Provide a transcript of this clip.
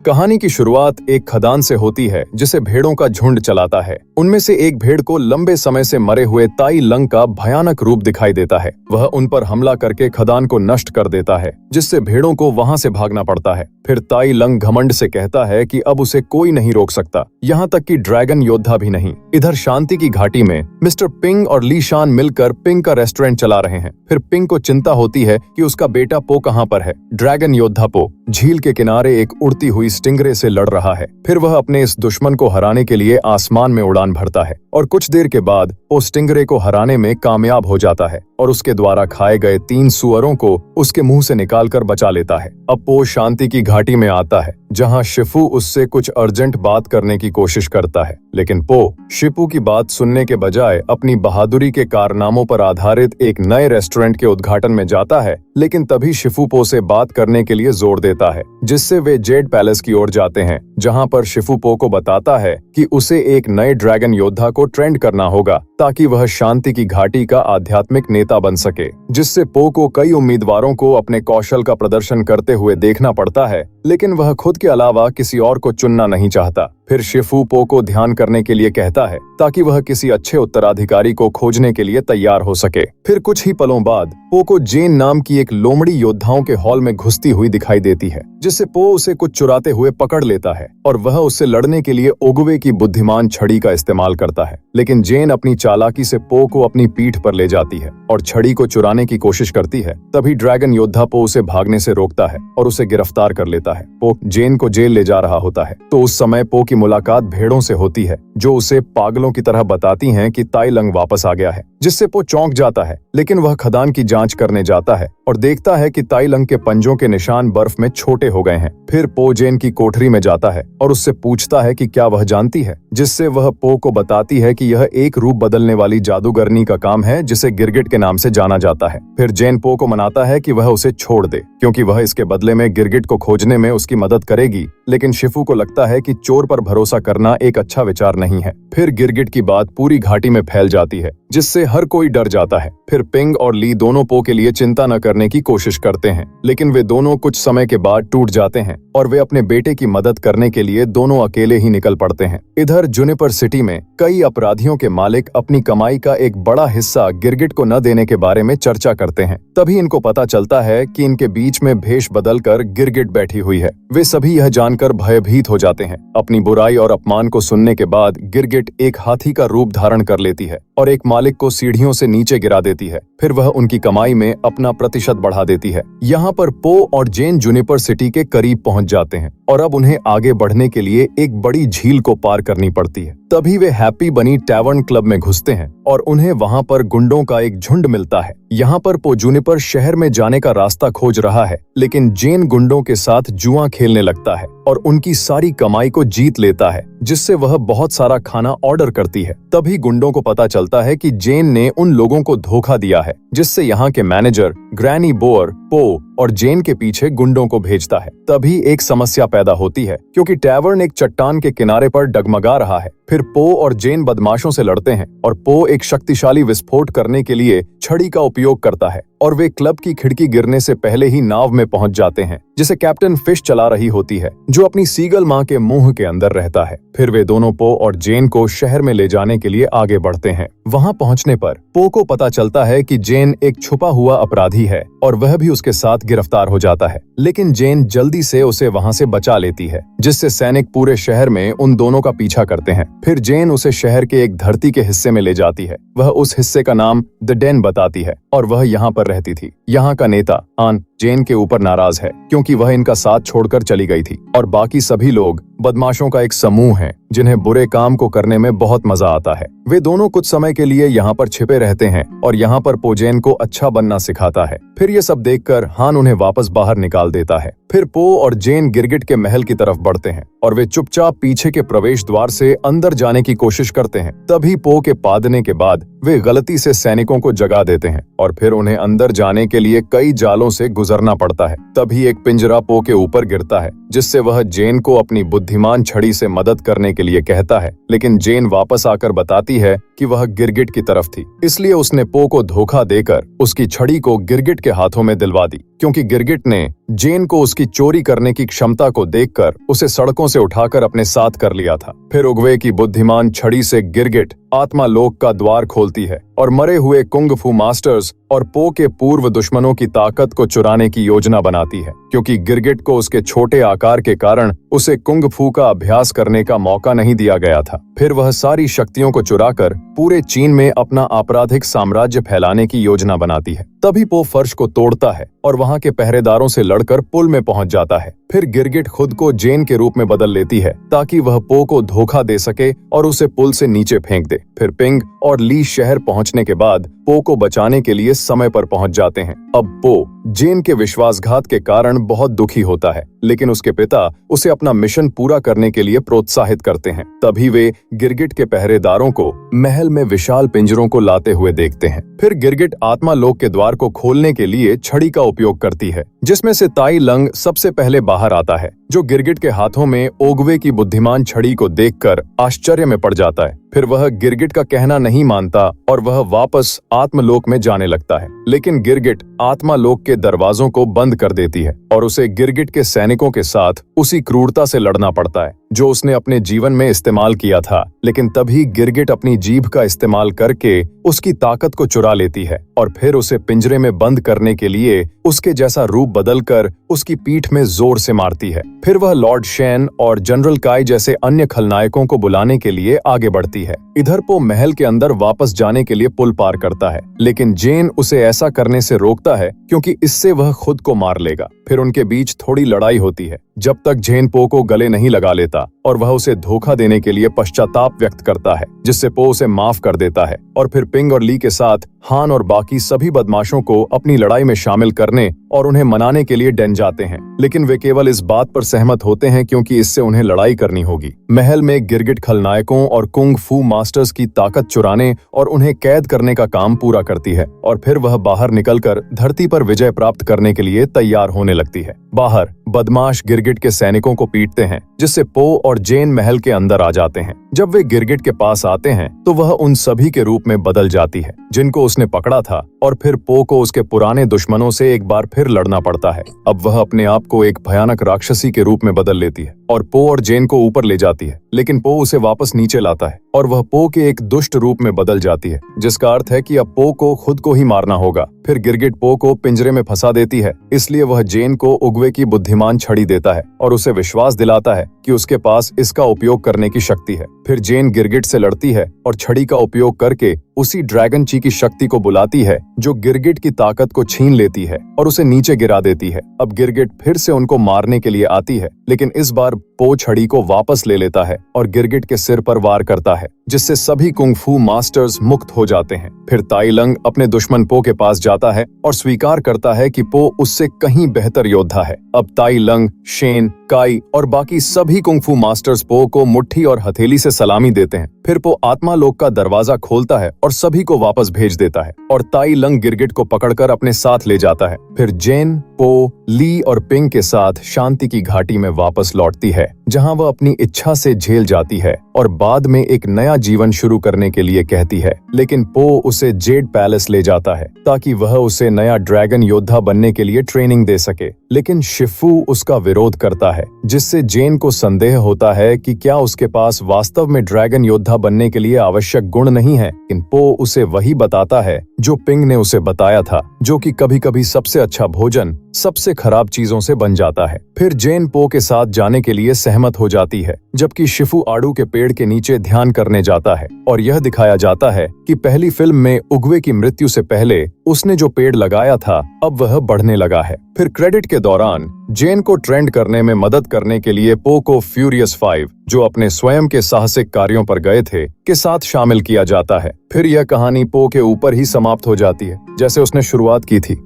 कहानी की शुरुआत एक खदान से होती है जिसे भेड़ों का झुंड चलाता है। उनमें से एक भेड़ को लंबे समय से मरे हुए ताई लंग का भयानक रूप दिखाई देता है। वह उन पर हमला करके खदान को नष्ट कर देता है, जिससे भेड़ों को वहां से भागना पड़ता है। फिर ताई लंग घमंड से कहता है कि अब उसे कोई नहीं रोक सकता, यहाँ तक कि ड्रैगन योद्धा भी नहीं। इधर शांति की घाटी में मिस्टर पिंग और ली शान मिलकर पिंग का रेस्टोरेंट चला रहे हैं। फिर पिंग को चिंता होती है कि उसका बेटा पो कहाँ पर है। ड्रैगन योद्धा पो झील के किनारे एक उड़ती हुई स्टिंगरे से लड़ रहा है। फिर वह अपने इस दुश्मन को हराने के लिए आसमान में उड़ान भरता है और कुछ देर के बाद पो स्टिंगरे को हराने में कामयाब हो जाता है और उसके द्वारा खाए गए 3 सुअरों को उसके मुंह से निकालकर बचा लेता है। अब पो शांति की घाटी में आता है, जहां शिफू उससे कुछ अर्जेंट बात करने की कोशिश करता है, लेकिन पो शिफू की बात सुनने के बजाय अपनी बहादुरी के कारनामों पर आधारित एक नए रेस्टोरेंट के उद्घाटन में जाता है। लेकिन तभी शिफू पो से बात करने के लिए जोर देता है, जिससे वे जेड पैलेस की ओर जाते हैं, जहां पर शिफू पो को बताता है कि उसे एक नए ड्रैगन योद्धा को ट्रेंड करना होगा ताकि वह शांति की घाटी का आध्यात्मिक नेता बन सके। जिससे पो को कई उम्मीदवारों को अपने कौशल का प्रदर्शन करते हुए देखना पड़ता है, लेकिन वह खुद के अलावा किसी और को चुनना नहीं चाहता। फिर शिफू पो को ध्यान करने के लिए कहता है ताकि वह किसी अच्छे उत्तराधिकारी को खोजने के लिए तैयार हो सके। फिर कुछ ही पलों बाद पो को जेन नाम की एक लोमड़ी योद्धाओं के हॉल में घुसती हुई दिखाई देती है, जिससे पो उसे कुछ चुराते हुए पकड़ लेता है और वह उससे लड़ने के लिए ओगवे की बुद्धिमान छड़ी का इस्तेमाल करता है। लेकिन जेन अपनी चालाकी से पो को अपनी पीठ पर ले जाती है और छड़ी को चुराने की कोशिश करती है। तभी ड्रैगन योद्धा पो उसे भागने से रोकता है और उसे गिरफ्तार कर लेता है। पो जेन को जेल ले जा रहा होता है तो उस समय पो की मुलाकात भेड़ों से होती है, जो उसे पागलों की तरह बताती हैं कि ताई लंग वापस आ गया है, जिससे पो चौंक जाता है। लेकिन वह खदान की जांच करने जाता है और देखता है कि ताई लंग के पंजों के निशान बर्फ में छोटे हो गए हैं। फिर पो जेन की कोठरी में जाता है और उससे पूछता है कि क्या वह जानती है, जिससे वह पो को बताती है कि यह एक रूप बदलने वाली जादूगरनी का काम है जिसे गिरगिट के नाम से जाना जाता है। फिर जेन पो को मनाता है कि वह उसे छोड़ दे, क्योंकि वह इसके बदले में गिरगिट को खोजने में उसकी मदद करेगी। लेकिन शिफू को लगता है कि चोर पर भरोसा करना एक अच्छा विचार नहीं है। फिर गिरगिट की बात पूरी घाटी में फैल जाती है, जिससे हर कोई डर जाता है। फिर पिंग और ली दोनों पो के लिए चिंता न करने की कोशिश करते हैं, लेकिन वे दोनों कुछ समय के बाद टूट जाते हैं और वे अपने बेटे की मदद करने के लिए दोनों अकेले ही निकल पड़ते हैं। इधर जुनिपर सिटी में कई अपराधियों के मालिक अपनी कमाई का एक बड़ा हिस्सा गिरगिट को न देने के बारे में चर्चा करते हैं। तभी इनको पता चलता है कि इनके बीच में भेष बदलकर गिरगिट बैठी हुई है। वे सभी यह जानकर भयभीत हो जाते हैं। अपनी बुराई और अपमान को सुनने के बाद गिरगिट एक हाथी का रूप धारण कर लेती है और एक मालिक को सीढ़ियों से नीचे गिरा देती है। फिर वह उनकी कमाई में अपना प्रतिशत बढ़ा देती है। यहाँ पर पो और जेन जुनिपर सिटी के करीब पहुंच जाते हैं और अब उन्हें आगे बढ़ने के लिए एक बड़ी झील को पार करनी पड़ती है। तभी वे हैप्पी बनी टैवर्न क्लब में घुसते हैं और उन्हें वहां पर गुंडों का एक झुंड मिलता है। यहाँ पर पो जुनिपर शहर में जाने का रास्ता खोज रहा है, लेकिन जेन गुंडों के साथ जुआ खेलने लगता है और उनकी सारी कमाई को जीत लेता है, जिससे वह बहुत सारा खाना ऑर्डर करती है। तभी गुंडों को पता चलता है कि जेन ने उन लोगों को धोखा दिया है, जिससे यहाँ के मैनेजर ग्रैनी बोअर पो और जेन के पीछे गुंडों को भेजता है। तभी एक समस्या पैदा होती है, क्योंकि टैवर्न एक चट्टान के किनारे पर डगमगा रहा है। फिर पो और जेन बदमाशों से लड़ते हैं और पो एक शक्तिशाली विस्फोट करने के लिए छड़ी का उपयोग करता है और वे क्लब की खिड़की गिरने से पहले ही नाव में पहुंच जाते हैं, जिसे कैप्टन फिश चला रही होती है, जो अपनी सीगल माँ के मुंह के अंदर रहता है। फिर वे दोनों पो और जेन को शहर में ले जाने के लिए आगे बढ़ते हैं। वहां पहुंचने पर पो को पता चलता है कि जेन एक छुपा हुआ अपराधी है और वह भी उसके साथ गिरफ्तार हो जाता है। लेकिन जेन जल्दी से उसे वहां से बचा लेती है, जिससे सैनिक पूरे शहर में उन दोनों का पीछा करते हैं। फिर जेन उसे शहर के एक धरती के हिस्से में ले जाती है। वह उस हिस्से का नाम द डेन बताती है और वह यहाँ पर रहती थी। यहाँ का नेता आन जेन के ऊपर नाराज है, क्योंकि वह इनका साथ छोड़कर चली गई थी और बाकी सभी लोग बदमाशों का एक समूह है, जिन्हें बुरे काम को करने में बहुत मजा आता है। वे दोनों कुछ समय के लिए यहाँ पर छिपे रहते हैं और यहाँ पर पो जेन को अच्छा बनना सिखाता है। फिर ये सब देखकर हान उन्हें वापस बाहर निकाल देता है। फिर पो और जेन गिरगिट के महल की तरफ बढ़ते हैं और वे चुपचाप पीछे के प्रवेश द्वार से अंदर जाने की कोशिश करते हैं। तभी पो के पादने के बाद वे गलती से सैनिकों को जगा देते हैं और फिर उन्हें अंदर जाने के लिए कई जालों से गुजरना पड़ता है। तभी एक पिंजरा पो के ऊपर गिरता है, जिससे वह जेन को अपनी बुद्धि बुद्धिमान छड़ी से मदद करने के लिए कहता है, लेकिन जेन वापस आकर बताती है कि वह गिरगिट की तरफ थी, इसलिए उसने पो को धोखा देकर उसकी छड़ी को गिरगिट के हाथों में दिलवा दी, क्योंकि गिरगिट ने जेन को उसकी चोरी करने की क्षमता को देखकर उसे सड़कों से उठाकर अपने साथ कर लिया था। फिर उगवे की बुद्धिमान छड़ी से गिरगिट आत्मा लोक का द्वार खोलती है और मरे हुए कुंग फू मास्टर्स और पो के पूर्व दुश्मनों की ताकत को चुराने की योजना बनाती है, क्योंकि गिरगिट को उसके छोटे आकार के कारण उसे कुंग फू का अभ्यास करने का मौका नहीं दिया गया था। फिर वह सारी शक्तियों को चुराकर पूरे चीन में अपना आपराधिक साम्राज्य फैलाने की योजना बनाती है। तभी पो फर्श को तोड़ता है और वहां के पहरेदारों से लड़कर पुल में पहुंच जाता है। फिर गिरगिट खुद को जेन के रूप में बदल लेती है ताकि वह पो को धोखा दे सके और उसे पुल से नीचे फेंक दे। फिर पिंग और ली शहर पहुंचने के बाद पो को बचाने के लिए समय पर पहुंच जाते हैं। अब पो जेन के विश्वासघात के कारण बहुत दुखी होता है, लेकिन उसके पिता उसे अपना मिशन पूरा करने के लिए प्रोत्साहित करते हैं। तभी वे गिरगिट के पहरेदारों को महल में विशाल पिंजरों को लाते हुए देखते हैं। फिर गिरगिट आत्मा लोक के द्वार को खोलने के लिए छड़ी का उपयोग करती है, जिसमें से ताई लंग सबसे पहले बाहर आता है, जो गिरगिट के हाथों में ओगवे की बुद्धिमान छड़ी को देखकर आश्चर्य में पड़ जाता है। फिर वह गिरगिट का कहना नहीं मानता और वह वापस आत्मलोक में जाने लगता है, लेकिन गिरगिट आत्मालोक के दरवाजों को बंद कर देती है और उसे गिरगिट के सैनिकों के साथ उसी क्रूरता से लड़ना पड़ता है जो उसने अपने जीवन में इस्तेमाल किया था। लेकिन तभी गिरगिट अपनी जीभ का इस्तेमाल करके उसकी ताकत को चुरा लेती है और फिर उसे पिंजरे में बंद करने के लिए उसके जैसा रूप बदलकर उसकी पीठ में जोर से मारती है। फिर वह लॉर्ड शेन और जनरल काई जैसे अन्य खलनायकों को बुलाने के लिए आगे बढ़ती है। इधर पो महल के अंदर वापस जाने के लिए पुल पार करता है, लेकिन जेन उसे ऐसा करने से रोकता है क्योंकि इससे वह खुद को मार लेगा। फिर उनके बीच थोड़ी लड़ाई होती है, जब तक जेन पो को गले नहीं लगा लेता और वह उसे धोखा देने के लिए पश्चाताप व्यक्त करता है, जिससे पो उसे माफ कर देता है और फिर पिंग और ली के साथ हान और बाकी सभी बदमाशों को अपनी लड़ाई में शामिल करने और उन्हें मनाने के लिए डेन जाते हैं। लेकिन वे केवल इस बात पर सहमत होते हैं क्योंकि इससे उन्हें लड़ाई करनी होगी। महल में गिरगिट खलनायकों और कुंग फू मास्टर्स की ताकत चुराने और उन्हें कैद करने का काम पूरा करती है और फिर वह बाहर निकलकर धरती पर विजय प्राप्त करने के लिए तैयार होने लगती है। बाहर बदमाश गिरगिट के सैनिकों को पीटते हैं, जिससे पो और जेन महल के अंदर आ जाते हैं। जब वे गिरगिट के पास आते हैं तो वह उन सभी के रूप में बदल जाती है जिनको उसने पकड़ा था और फिर पो को उसके पुराने दुश्मनों से एक बार फिर लड़ना पड़ता है। अब वह अपने आप को एक भयानक राक्षसी के रूप में बदल लेती है और पो और जेन को ऊपर ले जाती है, लेकिन पो उसे वापस नीचे लाता है और वह पो के एक दुष्ट रूप में बदल जाती है, जिसका अर्थ है कि अब पो को खुद को ही मारना होगा। फिर गिरगिट पो को पिंजरे में फंसा देती है, इसलिए वह जेन को उगवे की बुद्धिमान छड़ी देता है और उसे विश्वास दिलाता है कि उसके पास इसका उपयोग करने की शक्ति है। फिर जेन गिरगिट से लड़ती है और छड़ी का उपयोग करके उसी ड्रैगन ची की शक्ति को बुलाती है जो गिरगिट की ताकत को छीन लेती है और उसे नीचे गिरा देती है। अब गिरगिट फिर से उनको मारने के लिए आती है, लेकिन इस बार पो छड़ी को वापस ले लेता है और गिरगिट के सिर पर वार करता है, जिससे सभी कुंग फू मास्टर्स मुक्त हो जाते हैं। फिर ताई लंग अपने दुश्मन पो के पास जाता है और स्वीकार करता है कि पो उससे कहीं बेहतर योद्धा है। अब ताई लंग, शेन, काई और बाकी सभी कुंग फू मास्टर्स पो को मुट्ठी और हथेली से सलामी देते हैं। फिर पो आत्मा लोक का दरवाजा खोलता है और सभी को वापस भेज देता है और ताई लंग गिरगिट को पकड़कर अपने साथ ले जाता है। फिर जेन, पो, ली और पिंग के साथ शांति की घाटी में वापस लौटती है, जहां वह अपनी इच्छा से झेल जाती है और बाद में एक नया जीवन शुरू करने के लिए कहती है। लेकिन पो उसे जेड पैलेस ले जाता है ताकि वह उसे नया ड्रैगन योद्धा बनने के लिए ट्रेनिंग दे सके, लेकिन शिफू उसका विरोध करता है, जिससे जेन को संदेह होता है कि क्या उसके पास वास्तव में ड्रैगन योद्धा बनने के लिए आवश्यक गुण नहीं है। लेकिन पो उसे वही बताता है जो पिंग ने उसे बताया था, जो कि कभी कभी सबसे अच्छा भोजन सबसे खराब चीजों से बन जाता है। फिर जेन पो के साथ जाने के लिए सहमत हो जाती है, जबकि शिफू आड़ू के पेड़ के नीचे ध्यान करने जाता है और यह दिखाया जाता है कि पहली फिल्म में उगवे की मृत्यु से पहले उसने जो पेड़ लगाया था अब वह बढ़ने लगा है। फिर क्रेडिट के दौरान जेन को ट्रेंड करने में मदद करने के लिए पो को फ्यूरियस 5, जो अपने स्वयं के साहसिक कार्यों पर गए थे, के साथ शामिल किया जाता है। फिर यह कहानी पो के ऊपर ही समाप्त हो जाती है, जैसे उसने शुरुआत की थी।